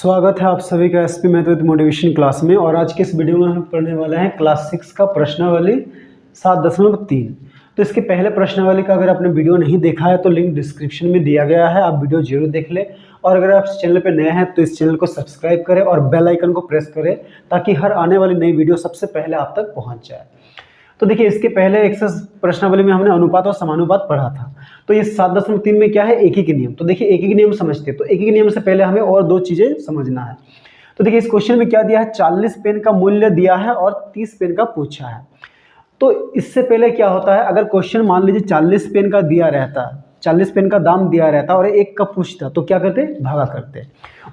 स्वागत है आप सभी का एसपी मैथ मोटिवेशन क्लास में। और आज के इस वीडियो में हम पढ़ने वाले हैं क्लास 6 का प्रश्नावली 7.3। तो इसके पहले प्रश्नावली का अगर आपने वीडियो नहीं देखा है तो लिंक डिस्क्रिप्शन में दिया गया है, आप वीडियो जरूर देख लें। और अगर आप इस चैनल पर नए हैं तो इस चैनल को सब्सक्राइब करें और बेल आइकन को प्रेस करें ताकि हर आने वाली नई वीडियो सबसे पहले आप तक पहुँच जाए। तो देखिए, इसके पहले एक्सरसाइज प्रश्नावली में हमने अनुपात और समानुपात पढ़ा था। तो ये 7.3 में क्या है, एक ही के नियम। तो देखिए, एक ही नियम समझते हैं। तो एक ही नियम से पहले हमें और दो चीजें समझना है। तो देखिए, इस क्वेश्चन में क्या दिया है, 40 पेन का मूल्य दिया है और 30 पेन का पूछा है। तो इससे पहले क्या होता है, अगर क्वेश्चन मान लीजिए 40 पेन का दिया रहता, 40 पेन का दाम दिया रहता और एक का पूछता तो क्या करते, भागा करते।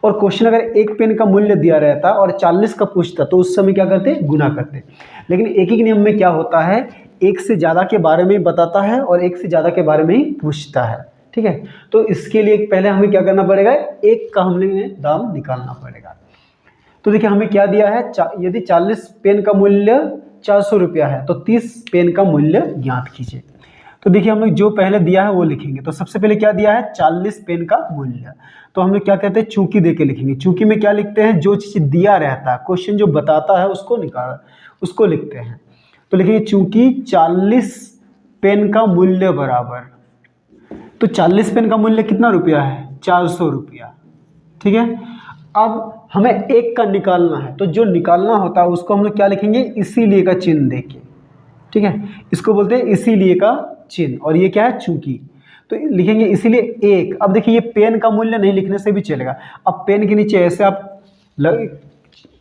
और क्वेश्चन अगर एक पेन का मूल्य दिया रहता और 40 का पूछता तो उस समय क्या करते, गुना करते। लेकिन एक ही नियम में क्या होता है, एक से ज़्यादा के बारे में बताता है और एक से ज़्यादा के बारे में ही पूछता है। ठीक है, तो इसके लिए पहले हमें क्या करना पड़ेगा, एक का हमने दाम निकालना पड़ेगा। तो देखिए, हमें क्या दिया है, यदि 40 पेन का मूल्य 400 रुपया है तो 30 पेन का मूल्य ज्ञात कीजिए। तो देखिए, हम लोग जो पहले दिया है वो लिखेंगे। तो सबसे पहले क्या दिया है, 40 पेन का मूल्य। तो हम लोग क्या कहते हैं, चूंकि दे के लिखेंगे। चूंकि में क्या लिखते हैं, जो चीज़ दिया रहता है, क्वेश्चन जो बताता है उसको लिखते हैं। तो लिखेंगे चूंकि 40 पेन का मूल्य बराबर, तो 40 पेन का मूल्य कितना रुपया है, 400 रुपया। ठीक है, अब हमें एक का निकालना है। तो जो निकालना होता है उसको हम लोग क्या लिखेंगे, इसीलिए का चिन्ह देके। ठीक है, इसको बोलते हैं इसीलिए का चिन्ह। और ये क्या है, चूंकि। तो लिखेंगे इसीलिए एक। अब देखिए, ये पेन का मूल्य नहीं लिखने से भी चलेगा। अब पेन के नीचे ऐसे आप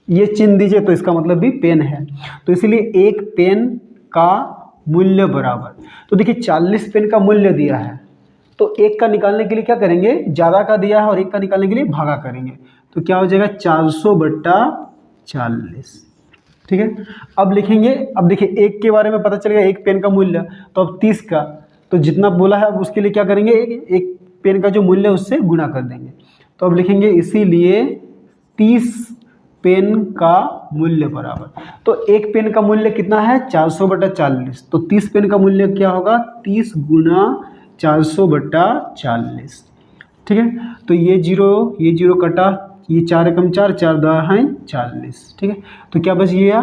ये चिन्ह दीजिए तो इसका मतलब भी पेन है। तो इसीलिए एक पेन का मूल्य बराबर। तो देखिए, 40 पेन का मूल्य दिया है तो एक का निकालने के लिए क्या करेंगे, ज़्यादा का दिया है और एक का निकालने के लिए भागा करेंगे। तो क्या हो जाएगा, 400/40। ठीक है, अब लिखेंगे। अब देखिए, एक के बारे में पता चलेगा, एक पेन का मूल्य। तो अब 30 का, तो जितना बोला है अब उसके लिए क्या करेंगे, एक पेन का जो मूल्य है उससे गुणा कर देंगे। तो अब लिखेंगे इसीलिए 30 पेन का मूल्य बराबर। तो एक पेन का मूल्य कितना है, 400/40। तो 30 पेन का मूल्य क्या होगा, 30 गुना 400/40। ठीक है, तो ये जीरो कटा, ये 4 एकम 4, 4 दहा है 40। ठीक है, तो क्या बच गया,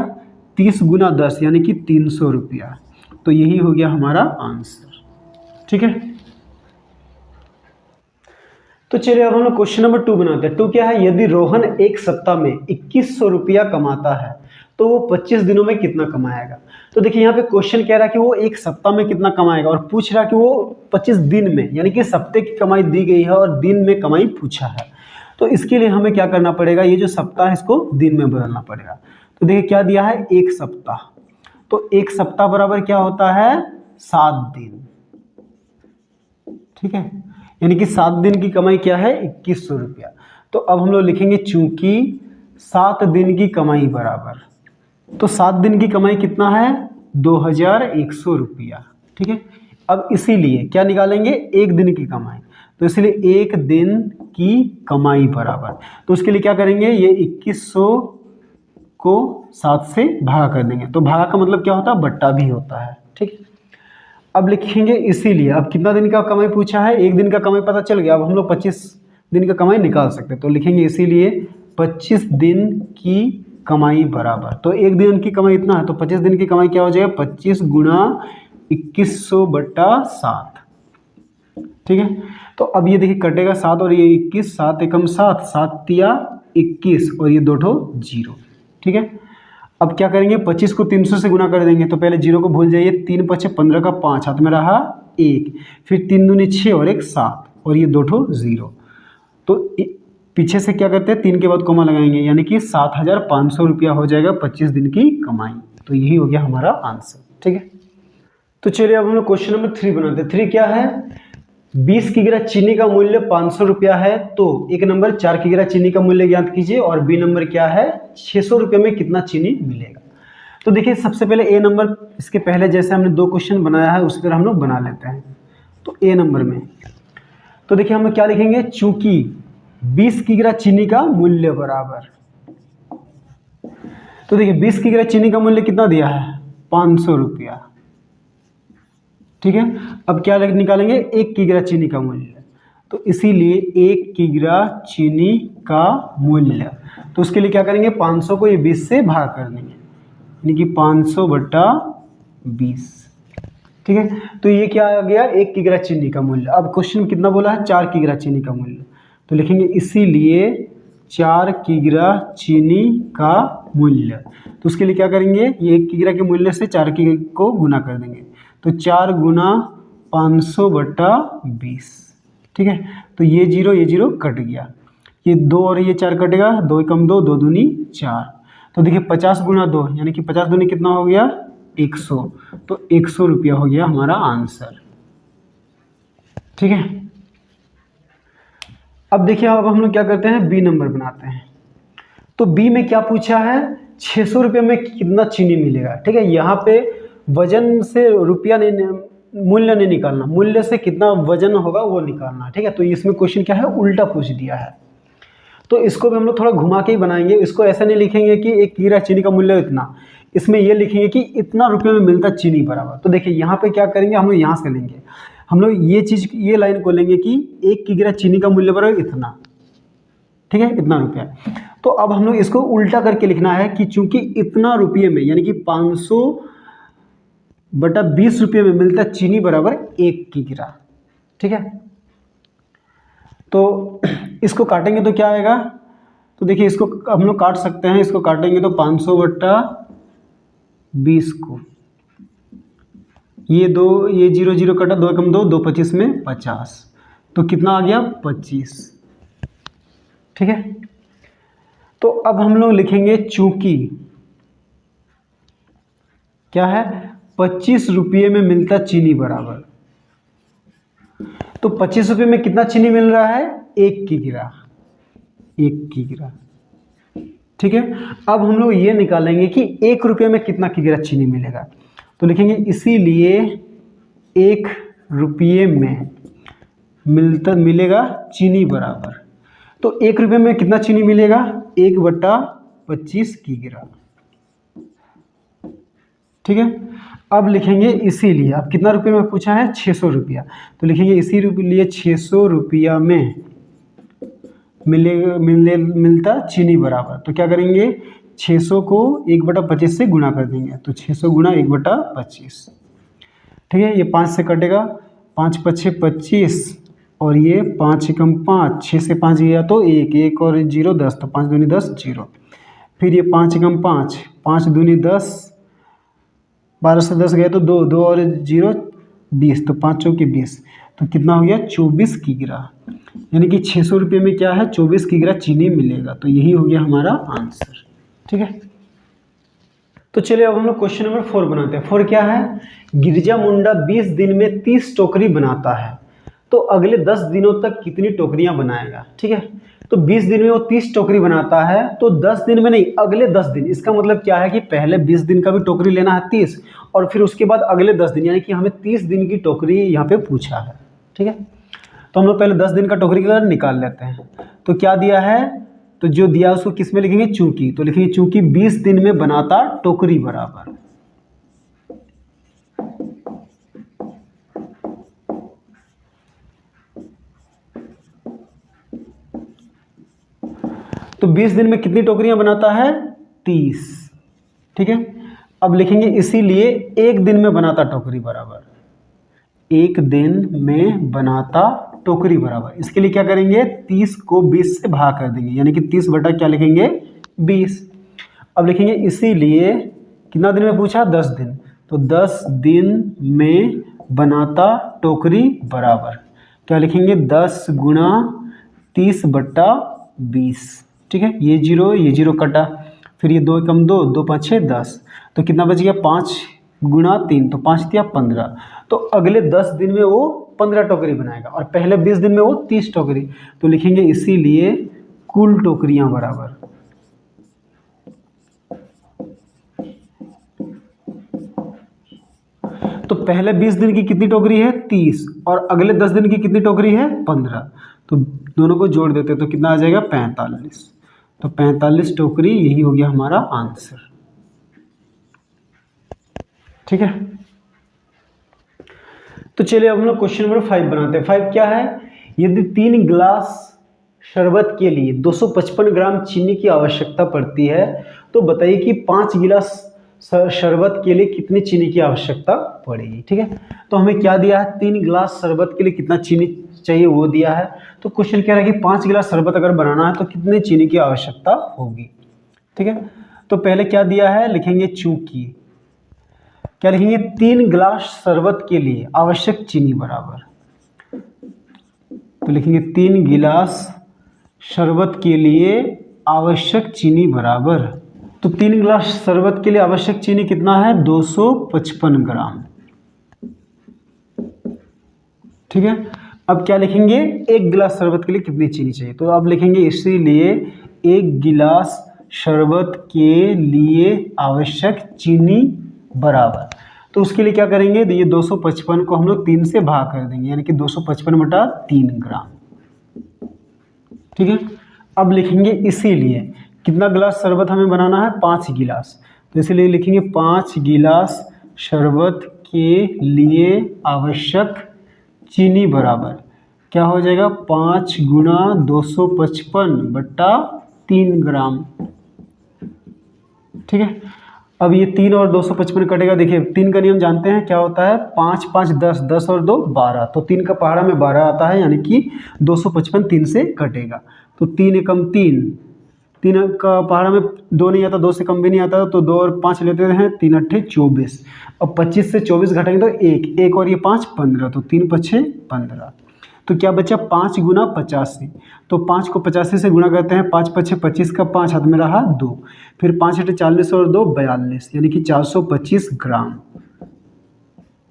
30 गुना 10 यानी कि 300 रुपया। तो यही हो गया हमारा आंसर। ठीक है, तो चलिए अब हम लोग क्वेश्चन नंबर 2 बनाते हैं। 2 क्या है, यदि रोहन एक सप्ताह में 2100 रुपया कमाता है तो वो 25 दिनों में कितना कमाएगा। तो देखिए, यहाँ पे क्वेश्चन कह रहा है कि वो एक सप्ताह में कितना कमाएगा और पूछ रहा है कि वो 25 दिन में, यानी कि सप्ताह की कमाई दी गई है और दिन में कमाई पूछा है। तो इसके लिए हमें क्या करना पड़ेगा, ये जो सप्ताह है इसको दिन में बदलना पड़ेगा। तो देखिए, क्या दिया है, एक सप्ताह। तो एक सप्ताह बराबर क्या होता है, 7 दिन। ठीक है, यानी कि 7 दिन की कमाई क्या है, 2100 रुपया। तो अब हम लोग लिखेंगे चूंकि 7 दिन की कमाई बराबर, तो 7 दिन की कमाई कितना है, 2100 रुपया। ठीक है, अब इसीलिए क्या निकालेंगे, एक दिन की कमाई। तो इसलिए एक दिन की कमाई बराबर, तो उसके लिए क्या करेंगे, ये 2100 को 7 से भागा कर देंगे। तो भागा का मतलब क्या होता है, बट्टा भी होता है। ठीक है, अब लिखेंगे इसीलिए। अब कितना दिन का कमाई पूछा है, एक दिन का कमाई पता चल गया। अब हम लोग 25 दिन का कमाई निकाल सकते हैं। तो लिखेंगे इसीलिए 25 दिन की कमाई बराबर। तो एक दिन की कमाई इतना है तो 25 दिन की कमाई क्या हो जाएगा, 25 गुना 2100/7। ठीक है, तो अब ये देखिए कटेगा 7 और ये 21, 7 एकम 7, 7 तिया 21 और ये 2 0। ठीक है, अब क्या करेंगे, 25 को 300 से गुना कर देंगे। तो पहले 0 को भूल जाइए, 3 5 15 का 5 हाथ में रहा 1, फिर 3 दूनी 6 और 1 7 और ये 2 0। तो पीछे से क्या करते हैं, 3 के बाद कोमा लगाएंगे, यानी कि 7500 रुपया हो जाएगा 25 दिन की कमाई। तो यही हो गया हमारा आंसर। ठीक है, तो चलिए अब हम लोग क्वेश्चन नंबर 3 बनाते हैं। 3 क्या है, 20 किग्रा चीनी का मूल्य 500 रुपया है तो एक नंबर 4 किग्रा चीनी का मूल्य ज्ञात कीजिए। और बी नंबर क्या है, 600 रुपये में कितना चीनी मिलेगा। तो देखिए, सबसे पहले ए नंबर, इसके पहले जैसे हमने 2 क्वेश्चन बनाया है उसी तरह हम लोग बना लेते हैं। तो ए नंबर में तो देखिए हम लोग क्या लिखेंगे, चूंकि 20 किग्रा चीनी का मूल्य बराबर। तो देखिए, 20 किग्रा चीनी का मूल्य कितना दिया है, 500 रुपया। ठीक है, अब क्या निकालेंगे, 1 किग्रा चीनी का मूल्य। तो इसीलिए 1 किग्रा चीनी का मूल्य, तो उसके लिए क्या करेंगे, 500 को ये 20 से भाग कर देंगे, यानी कि 500/20। ठीक है, तो ये क्या आ गया, 1 किग्रा चीनी का मूल्य। अब क्वेश्चन में कितना बोला है, 4 किग्रा चीनी का मूल्य, तो लिखेंगे इसीलिए 4 किग्रा चीनी का मूल्य। तो उसके लिए क्या करेंगे, ये 1 किग्रा के मूल्य से 4 किग्रा को गुना कर देंगे, तो 4 गुना 500/20। ठीक है, तो ये जीरो कट गया, ये 2 और ये 4 कटेगा, 2 कम 2, 2 दूनी 4। तो देखिए 50 गुना 2 यानी कि 50 दूनी कितना हो गया, 100। तो 100 रुपया हो गया हमारा आंसर। ठीक है, अब देखिए अब हम लोग क्या करते हैं, बी नंबर बनाते हैं। तो बी में क्या पूछा है, 600 रुपये में कितना चीनी मिलेगा। ठीक है, यहाँ पे वजन से रुपया नहीं, मूल्य नहीं निकालना, मूल्य से कितना वजन होगा वो निकालना। ठीक है, तो इसमें क्वेश्चन क्या है, उल्टा पूछ दिया है। तो इसको भी हम लोग थोड़ा घुमा के ही बनाएंगे। इसको ऐसा नहीं लिखेंगे कि 1 किग्रा चीनी का मूल्य इतना, इसमें ये लिखेंगे कि इतना रुपये में मिलता चीनी बराबर। तो देखिए यहाँ पे क्या करेंगे, हम लोग यहाँ से लेंगे, हम लोग ये चीज़, ये लाइन को लेंगे कि 1 किग्रा चीनी का मूल्य बराबर इतना। ठीक है, इतना रुपया। तो अब हम लोग इसको उल्टा करके लिखना है कि चूंकि इतना रुपये में, यानी कि 500/20 रुपये में मिलता चीनी बराबर 1 किग्रा। ठीक है, तो इसको काटेंगे तो क्या आएगा, तो देखिए इसको हम लोग काट सकते हैं, इसको काटेंगे तो 500/20 को, ये 2, ये 0 0 कटा, 2 कम 2, 2 25 में 50, तो कितना आ गया, 25। ठीक है, तो अब हम लोग लिखेंगे चूंकि क्या है, 25 रुपये में मिलता चीनी बराबर, तो 25 रुपये में कितना चीनी मिल रहा है, 1 किग्रा, 1 किग्रा। ठीक है, अब हम लोग ये निकालेंगे कि 1 रुपये में कितना किग्रा चीनी मिलेगा। तो लिखेंगे इसीलिए 1 रुपये में मिलेगा चीनी बराबर, तो 1 रुपये में कितना चीनी मिलेगा, 1/25 किग्रा। ठीक है, अब लिखेंगे इसीलिए, अब कितना रुपये में पूछा है, 600 रुपया, तो लिखेंगे इसीलिए 600 रुपया में मिलता चीनी बराबर। तो क्या करेंगे, 600 को 1/25 से गुना कर देंगे, तो 600 गुना 1/25। ठीक है, ये 5 से कटेगा, 5 5 25, और ये 5 कम 5, 6 से 5 गया तो 1 और 0 10, तो 5 दूनी 10 0। फिर ये 5 कम 5, 5 दूनी 10, 12 से 10 गया तो 2, 2 और 0 20, तो 5 चौके 20, तो कितना हो गया, 24 किग्रा। यानी कि 600 रुपये में क्या है, 24 किग्रा चीनी मिलेगा। तो यही हो गया हमारा आंसर। ठीक है, तो चलिए अब हम लोग क्वेश्चन नंबर 4 बनाते हैं। 4 क्या है, गिरजा मुंडा 20 दिन में 30 टोकरी बनाता है, तो अगले 10 दिनों तक कितनी टोकरियां बनाएगा। ठीक है, तो 20 दिन में वो 30 टोकरी बनाता है, तो 10 दिन में नहीं, अगले 10 दिन। इसका मतलब क्या है कि पहले 20 दिन का भी टोकरी लेना है 30, और फिर उसके बाद अगले 10 दिन, यानी कि हमें 30 दिन की टोकरी यहाँ पे पूछा है। ठीक है, तो हम लोग पहले 10 दिन का टोकरी का निकाल लेते हैं। तो क्या दिया है, तो जो दिया उसको किस में लिखेंगे, चूंकि, तो लिखेंगे चूंकि 20 दिन में बनाता टोकरी बराबर। तो 20 दिन में कितनी टोकरियां बनाता है, 30। ठीक है, अब लिखेंगे इसीलिए 1 दिन में बनाता टोकरी बराबर, 1 दिन में बनाता टोकरी बराबर। इसके लिए क्या करेंगे, 30 को 20 से भाग कर देंगे, यानी कि 30 बटा क्या लिखेंगे, 20। अब लिखेंगे इसीलिए कितना दिन में पूछा, 10 दिन, तो 10 दिन में बनाता टोकरी बराबर। क्या लिखेंगे, 10 गुणा 30/20। ठीक है, ये 0 कटा, फिर ये 2 कम 2, 2 5 6 10, तो कितना बच गया, 5 गुणा 3, तो 5 दिया 15। तो अगले 10 दिन में वो 15 टोकरी बनाएगा, और पहले 20 दिन में वो 30 टोकरी। तो लिखेंगे इसीलिए कुल टोकरियां बराबर। तो पहले 20 दिन की कितनी टोकरी है, 30, और अगले 10 दिन की कितनी टोकरी है, 15। तो दोनों को जोड़ देते तो कितना आ जाएगा, 45। तो 45 टोकरी, यही हो गया हमारा आंसर। ठीक है, तो चलिए अब हम लोग क्वेश्चन नंबर 5 बनाते हैं। 5 क्या है, यदि 3 गिलास शरबत के लिए 255 ग्राम चीनी की आवश्यकता पड़ती है तो बताइए कि 5 गिलास शरबत के लिए कितनी चीनी की आवश्यकता पड़ेगी। ठीक है, तो हमें क्या दिया है, 3 गिलास शरबत के लिए कितना चीनी चाहिए वो दिया है। तो क्वेश्चन कह रहा है कि 5 गिलास शरबत अगर बनाना है तो कितनी चीनी की आवश्यकता होगी। ठीक है, तो पहले क्या दिया है, लिखेंगे चूंकि, क्या लिखेंगे, 3 गिलास शरबत के लिए आवश्यक चीनी बराबर, तो लिखेंगे 3 गिलास शरबत के लिए आवश्यक चीनी बराबर, तो 3 गिलास शरबत के लिए आवश्यक चीनी कितना है, 255 ग्राम। ठीक है, अब क्या लिखेंगे, 1 गिलास शरबत के लिए कितनी चीनी चाहिए, तो अब लिखेंगे इसीलिए 1 गिलास शरबत के लिए आवश्यक चीनी बराबर, तो उसके लिए क्या करेंगे, ये 255 को हम लोग 3 से भाग कर देंगे, यानी कि 255/3 ग्राम। ठीक है, अब लिखेंगे इसीलिए कितना गिलास शरबत हमें बनाना है, 5 गिलास, तो इसीलिए लिखेंगे 5 गिलास शरबत के लिए आवश्यक चीनी बराबर क्या हो जाएगा, 5 गुना 255/3 ग्राम। ठीक है, अब ये 3 और 255 कटेगा, देखिए 3 का नियम जानते हैं क्या होता है, 5 5 10, 10 और 2 12, तो 3 का पहाड़ा में 12 आता है, यानी कि 255 3 से कटेगा, तो 3 एकम 3, 3 का पहाड़ा में 2 नहीं आता, 2 से कम भी नहीं आता, तो 2 और 5 लेते हैं, 3 अट्ठे 24, अब 25 से 24 घटाएंगे तो 1 और ये 5 15, तो 3 पछे 15, तो क्या बचा, 5 गुना 85, तो 5 को 85 से गुणा करते हैं, 5 पछे 25 का 5 हाथ में रहा 2, फिर 5 अट्ठे 40 और 2 42, यानी कि 425 ग्राम।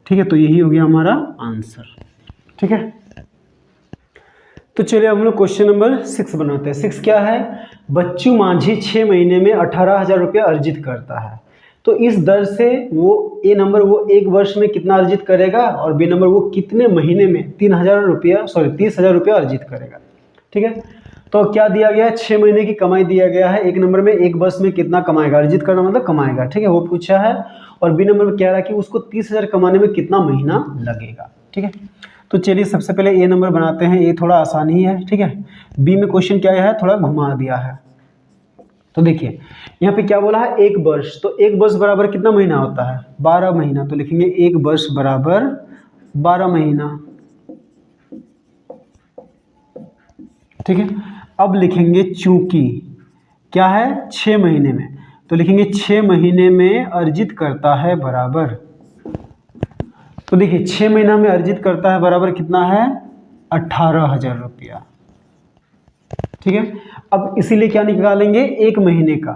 ठीक है, तो यही हो गया हमारा आंसर। ठीक है, तो चलिए हम लोग क्वेश्चन नंबर 6 बनाते हैं। 6 क्या है, बच्चू मांझी 6 महीने में 18,000 रुपये अर्जित करता है, तो इस दर से वो ए नंबर वो 1 वर्ष में कितना अर्जित करेगा, और बी नंबर वो कितने महीने में 30,000 रुपया अर्जित करेगा। ठीक है, तो क्या दिया गया है, 6 महीने की कमाई दिया गया है, 1 नंबर में 1 वर्ष में कितना कमाएगा, अर्जित करना मतलब कमाएगा। ठीक है, वो पूछा है, और बी नंबर में कह रहा है कि उसको 30,000 कमाने में कितना महीना लगेगा। ठीक है, तो चलिए सबसे पहले ए नंबर बनाते हैं, ये थोड़ा आसान ही है। ठीक है, बी में क्वेश्चन क्या है, थोड़ा घुमा दिया है, तो देखिए यहाँ पे क्या बोला है, 1 वर्ष, तो 1 वर्ष बराबर कितना महीना होता है, 12 महीना, तो लिखेंगे 1 वर्ष बराबर 12 महीना। ठीक है, अब लिखेंगे चूंकि क्या है, 6 महीने में, तो लिखेंगे 6 महीने में अर्जित करता है बराबर, तो देखिए 6 महीना में अर्जित करता है बराबर कितना है, 18,000 रुपया। ठीक है, अब इसीलिए क्या निकालेंगे, 1 महीने का,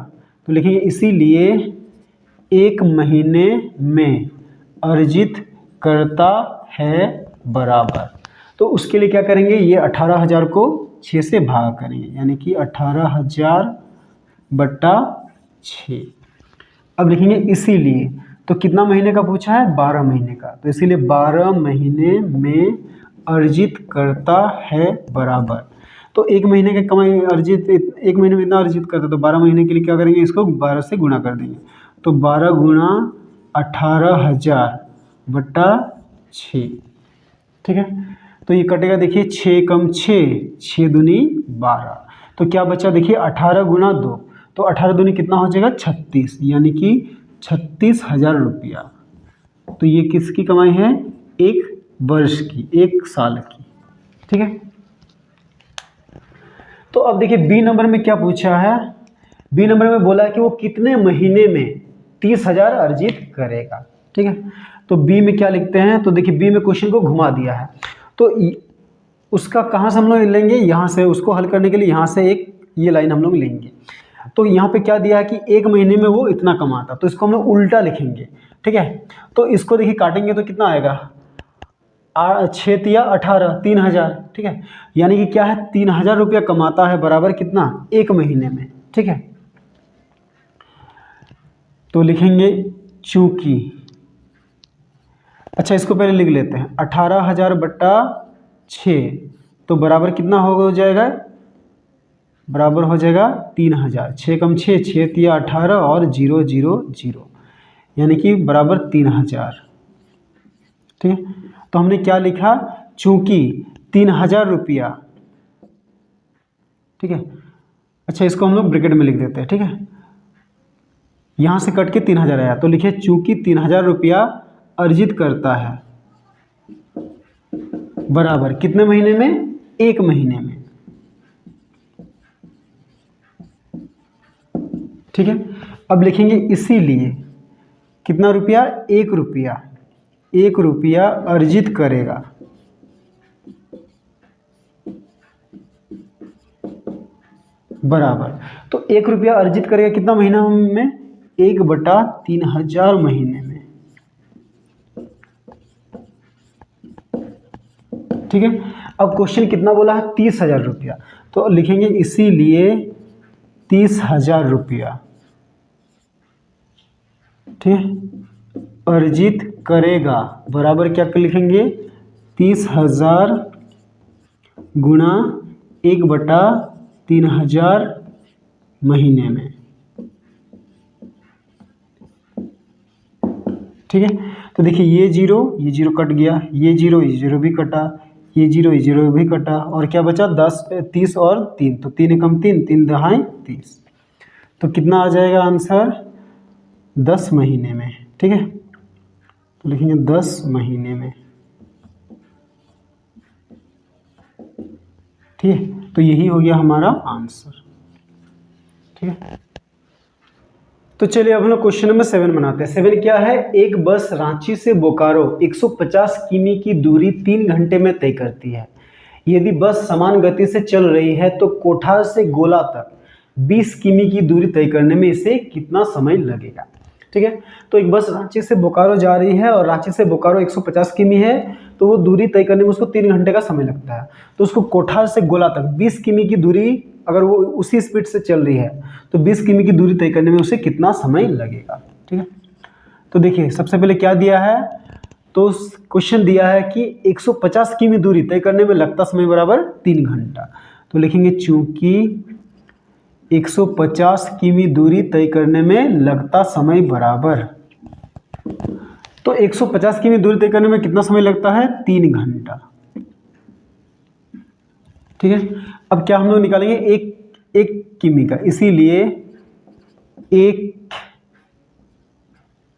तो लिखेंगे इसीलिए 1 महीने में अर्जित करता है बराबर, तो उसके लिए क्या करेंगे, ये 18,000 को 6 से भाग करेंगे, यानी कि 18,000/6। अब लिखेंगे इसीलिए, तो कितना महीने का पूछा है, 12 महीने का, तो इसीलिए 12 महीने में अर्जित करता है बराबर, तो 1 महीने के कमाई अर्जित 1 महीने में इतना अर्जित करता है, तो 12 महीने के लिए क्या करेंगे, इसको 12 से गुणा कर देंगे, तो 12 गुणा 18,000/6। ठीक है, तो ये कटेगा, देखिए 6 कम 6, 6 दूनी 12, तो क्या बचा, देखिए 18 गुणा 2, तो 18 दूनी कितना हो जाएगा, 36, यानी कि 36,000 रुपया। तो ये किसकी कमाई है, 1 वर्ष की, 1 साल की। ठीक है, तो अब देखिए बी नंबर में क्या पूछा है, बी नंबर में बोला है कि वो कितने महीने में 30,000 अर्जित करेगा। ठीक है, तो बी में क्या लिखते हैं, तो देखिए बी में क्वेश्चन को घुमा दिया है, तो उसका कहाँ से हम लोग लेंगे, यहाँ से, उसको हल करने के लिए यहाँ से एक ये लाइन हम लोग लेंगे, तो यहाँ पे क्या दिया है कि 1 महीने में वो इतना कमाता, तो इसको हम लोग उल्टा लिखेंगे। ठीक है, तो इसको देखिए काटेंगे तो कितना आएगा, 6 तिया 18, 3,000। ठीक है, यानी कि क्या है, 3,000 रुपया कमाता है बराबर कितना, 1 महीने में। ठीक है, तो लिखेंगे चूंकि, अच्छा इसको पहले लिख लेते हैं, 18,000/6, तो बराबर कितना हो जाएगा, बराबर हो जाएगा 3,000, 6 कम 6, 6 तिया 18 और 0 0 0, यानी कि बराबर 3,000। ठीक है, तो हमने क्या लिखा, चूंकि 3,000 रुपया, ठीक है। अच्छा, इसको हम लोग ब्रैकेट में लिख देते हैं, ठीक है। यहाँ से कट के 3,000 आया, तो लिखे चूंकि 3,000 रुपया अर्जित करता है, बराबर कितने महीने में? 1 महीने में, ठीक है। अब लिखेंगे इसीलिए कितना रुपया? 1 रुपया, 1 रुपया अर्जित करेगा, बराबर। तो 1 रुपया अर्जित करेगा कितना महीना में? 1/3000 महीने में, ठीक है। अब क्वेश्चन कितना बोला है? 30,000 रुपया, तो लिखेंगे इसीलिए 30,000 रुपया, ठीक है, अर्जित करेगा, बराबर क्या लिखेंगे? 30,000 गुणा 1/3000 महीने में, ठीक है। तो देखिए ये जीरो कट गया, ये जीरो भी कटा, ये जीरो भी कटा, और क्या बचा? 30 और 3, तो 3 एकम 3, 3 दहाई 30, तो कितना आ जाएगा आंसर? 10 महीने में, ठीक है। तो लिखेंगे 10 महीने में, ठीक है। तो यही हो गया हमारा आंसर, ठीक है। तो चलिए अब हम लोग क्वेश्चन नंबर 7 बनाते हैं। 7 क्या है? एक बस रांची से बोकारो 150 किमी की दूरी 3 घंटे में तय करती है। यदि बस समान गति से चल रही है तो कोठार से गोला तक 20 किमी की दूरी तय करने में इसे कितना समय लगेगा, ठीक है। तो एक बस रांची से बोकारो जा रही है और रांची से बोकारो 150 किमी है, तो वो दूरी तय करने में उसको 3 घंटे का समय लगता है। तो उसको कोठार से गोला तक 20 किमी की दूरी, अगर वो उसी स्पीड से चल रही है तो 20 किमी की दूरी तय करने में उसे कितना समय लगेगा, ठीक है। तो देखिए सबसे पहले क्या दिया है? तो क्वेश्चन दिया है कि 150 किमी दूरी तय करने में लगता समय बराबर 3 घंटा। तो लिखेंगे चूंकि 150 किमी दूरी तय करने में लगता समय बराबर, तो 150 किमी दूरी तय करने में कितना समय लगता है? 3 घंटा, ठीक है। अब क्या हम लोग निकालेंगे? एक किमी का, इसीलिए 1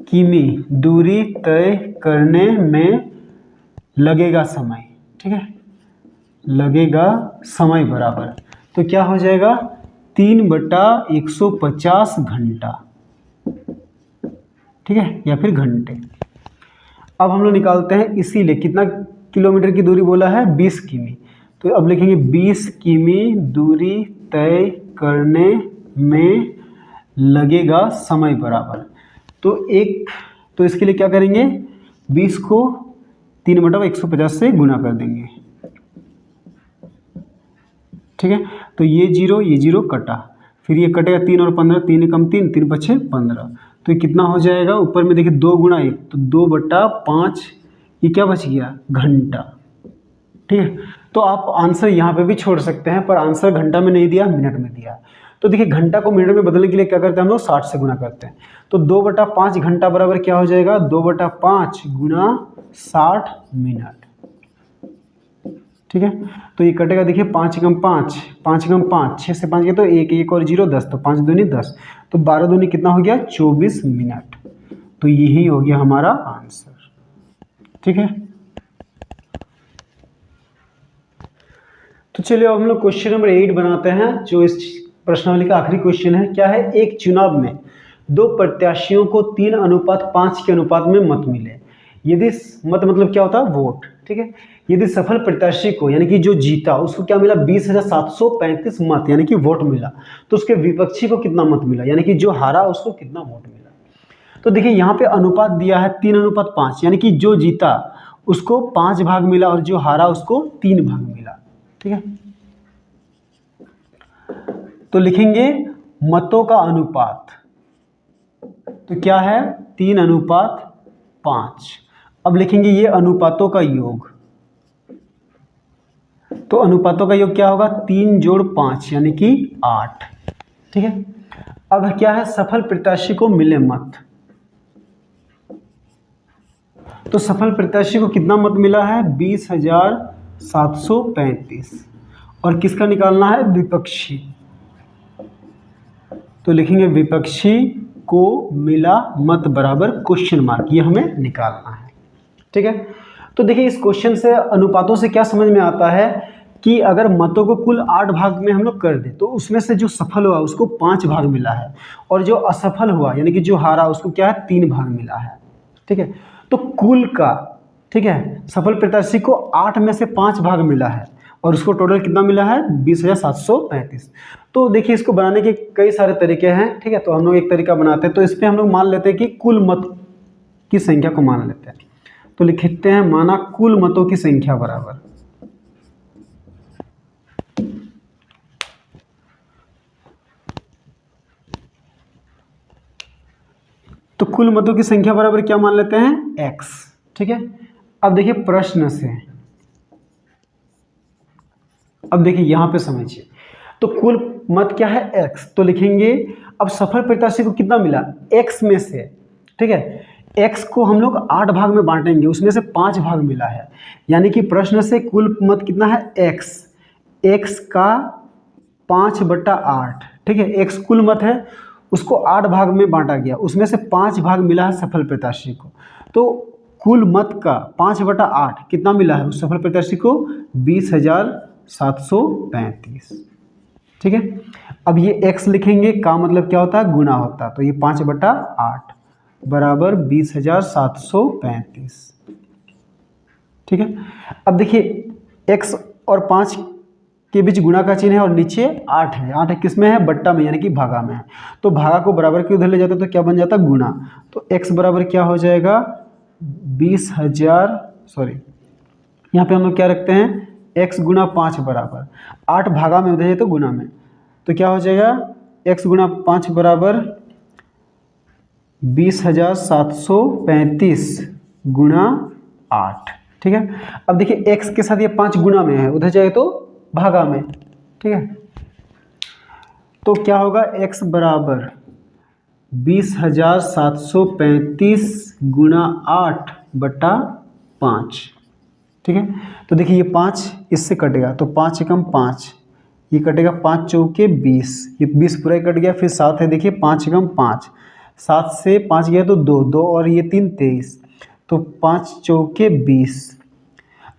किमी दूरी तय करने में लगेगा समय, ठीक है, लगेगा समय बराबर, तो क्या हो जाएगा? 3/150 घंटा, ठीक है, या फिर घंटे। अब हम लोग निकालते हैं इसीलिए कितना किलोमीटर की दूरी बोला है? 20 किमी। तो अब लिखेंगे 20 किमी दूरी तय करने में लगेगा समय बराबर, तो इसके लिए क्या करेंगे? 20 को 3/150 से गुना कर देंगे, ठीक है। तो ये जीरो कटा, फिर ये कटेगा 3 और 15, 3 एकम 3, 3 पछे 15, तो ये कितना हो जाएगा? ऊपर में देखिए 2 गुणा 1, तो 2/5, ये क्या बच गया? घंटा, ठीक है। तो आप आंसर यहाँ पे भी छोड़ सकते हैं, पर आंसर घंटा में नहीं दिया, मिनट में दिया। तो देखिए घंटा को मिनट में बदलने के लिए क्या करते हैं हम लोग? 60 से गुना करते हैं। तो 2/5 घंटा बराबर क्या हो जाएगा? 2/5 गुना 60 मिनट, ठीक है। तो ये कटेगा, देखिए 5 एकम 5, 5 एकम 5, 6 से 5 गए तो 1 और 0 10, तो 5 दूनी 10, तो 12 दूनी कितना हो गया? 24 मिनट। तो यही हो गया हमारा आंसर, ठीक है। तो चलिए अब हम लोग क्वेश्चन नंबर 8 बनाते हैं, जो इस प्रश्नावली का आखिरी क्वेश्चन है। क्या है? एक चुनाव में 2 प्रत्याशियों को 3:5 के अनुपात में मत मिले। यदि मत मतलब क्या होता है? वोट, ठीक है। यदि सफल प्रत्याशी को, यानी कि जो जीता, उसको क्या मिला? 20,735 मत, यानी कि वोट मिला, तो उसके विपक्षी को कितना मत मिला, यानी कि जो हारा उसको कितना वोट मिला। तो देखिए यहाँ पे अनुपात दिया है 3:5, यानी कि जो जीता उसको 5 भाग मिला और जो हारा उसको 3 भाग मिला, ठीक है। तो लिखेंगे मतों का अनुपात, तो क्या है? 3:5। अब लिखेंगे ये अनुपातों का योग, तो अनुपातों का योग क्या होगा? 3 जोड़ 5 यानी कि 8, ठीक है। अब क्या है? सफल प्रत्याशी को मिले मत, तो सफल प्रत्याशी को कितना मत मिला है? 20,735 735 और किसका निकालना है, विपक्षी। तो लिखेंगे विपक्षी को मिला मत बराबर क्वेश्चन मार्क, ये हमें निकालना है। ठीक है, तो देखिए इस क्वेश्चन से अनुपातों से क्या समझ में आता है कि अगर मतों को कुल 8 भाग में हम लोग कर दें तो उसमें से जो सफल हुआ उसको 5 भाग मिला है और जो असफल हुआ यानी कि जो हारा उसको क्या है, 3 भाग मिला है। ठीक है, तो कुल का, ठीक है, सफल प्रत्याशी को 8 में से 5 भाग मिला है और उसको टोटल कितना मिला है, 20,735। तो देखिए इसको बनाने के कई सारे तरीके हैं। ठीक है, तो हम लोग एक तरीका बनाते हैं, तो इस पर हम लोग मान लेते हैं कि कुल मत की संख्या को मान लेते हैं। तो लिखते हैं माना कुल मतों की संख्या बराबर, तो कुल मतों की संख्या बराबर क्या मान लेते हैं, x। ठीक है, अब देखिए प्रश्न से, अब देखिए यहां पे समझिए, तो कुल मत क्या है, x। तो लिखेंगे अब सफल प्रत्याशी को कितना मिला, x में से, ठीक है, x को हम लोग 8 भाग में बांटेंगे, उसमें से 5 भाग मिला है, यानी कि प्रश्न से कुल मत कितना है, x का 5/8। ठीक है, x कुल मत है, उसको 8 भाग में बांटा गया, उसमें से 5 भाग मिला है सफल प्रत्याशी को। तो कुल मत का 5/8 कितना मिला है उस सफल प्रत्याशी को, 20,735। ठीक है, अब ये x लिखेंगे, का मतलब क्या होता है, गुना होता है, तो ये 5/8 बराबर 20,735। ठीक है, अब देखिए x और 5 के बीच गुणा का चिन्ह है और नीचे 8 है, 8 किस में है, बट्टा में यानी कि भागा में है। तो भागा को बराबर के उधर ले जाते तो क्या बन जाता, गुना। तो x बराबर क्या हो जाएगा, 20,000, सॉरी यहाँ पे हम लोग क्या रखते हैं, x गुना 5 बराबर 8, भागा में उधर है तो गुना में, तो क्या हो जाएगा, x गुना 5 बराबर 20,735 गुना 8। ठीक है, अब देखिए x के साथ ये 5 गुना में है, उधर जाए तो भागा में। ठीक है, तो क्या होगा, x बराबर 20,735 गुना 8/5। ठीक है, तो देखिए ये 5 इससे कटेगा, तो 5 एकम 5, ये कटेगा 5 चौके 20, ये 20 पूरा ही कट गया, फिर 7 है, देखिए 5 एकम 5, 7 से 5 गया तो 2, 2 और ये 3, 23, तो 5 चौके 20।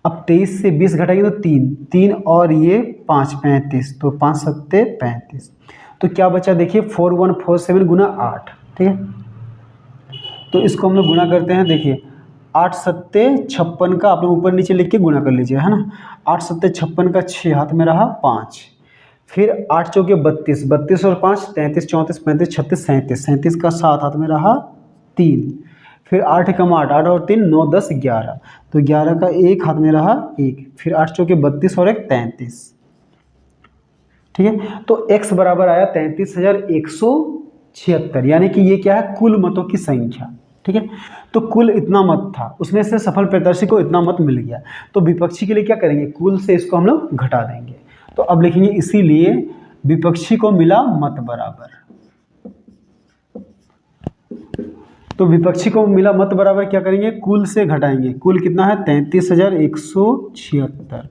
अब 23 से 20 घटाएंगे तो 3, 3 और ये 5, 35, तो 5 सत्ते 35। तो क्या बचा, देखिए 4147 गुना 8। ठीक है, तो इसको हम लोग गुना करते हैं, देखिए 8 सत्ते 56 का आप लोग ऊपर नीचे लिख के गुना कर लीजिए, है ना। 8 सत्ते 56 का 6 हाथ में रहा 5, फिर 8 चौके 32, 32 और 5 33, 34, 35, 36, 37, 37 का 7 हाथ में रहा 3, फिर 8 एकम 8, 8 और 3 9, 10, 11, तो 11 का 1 हाथ में रहा 1, फिर 8 चौके 32 और 1 33। ठीक है, तो x बराबर आया 33,176, यानी कि ये क्या है, कुल मतों की संख्या। ठीक है, तो कुल इतना मत था, उसमें से सफल प्रत्याशी को इतना मत मिल गया, तो विपक्षी के लिए क्या करेंगे, कुल से इसको हम लोग घटा देंगे। तो अब लिखेंगे इसीलिए विपक्षी को मिला मत बराबर, तो विपक्षी को मिला मत बराबर क्या करेंगे, कुल से घटाएंगे, कुल कितना है 33,176,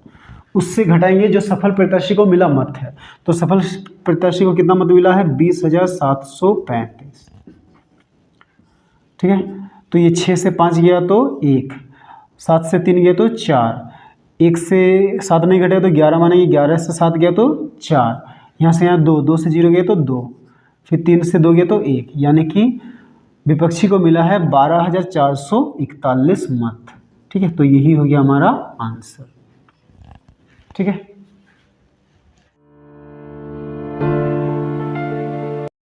उससे घटाएंगे जो सफल प्रत्याशी को मिला मत है, तो सफल प्रत्याशी को कितना मत मिला है, 20,735। ठीक है, तो ये 6 से 5 गया तो 1, 7 से 3 गया तो 4, 1 से 7 नहीं घटेगा तो 11 मानेंगे, 11 से 7 गया तो 4, यहाँ से यहाँ 2, 2 से 0 गया तो 2, फिर 3 से 2 गया तो 1, यानी कि विपक्षी को मिला है 12,441 मत। ठीक है, तो यही हो गया हमारा आंसर। ठीक है।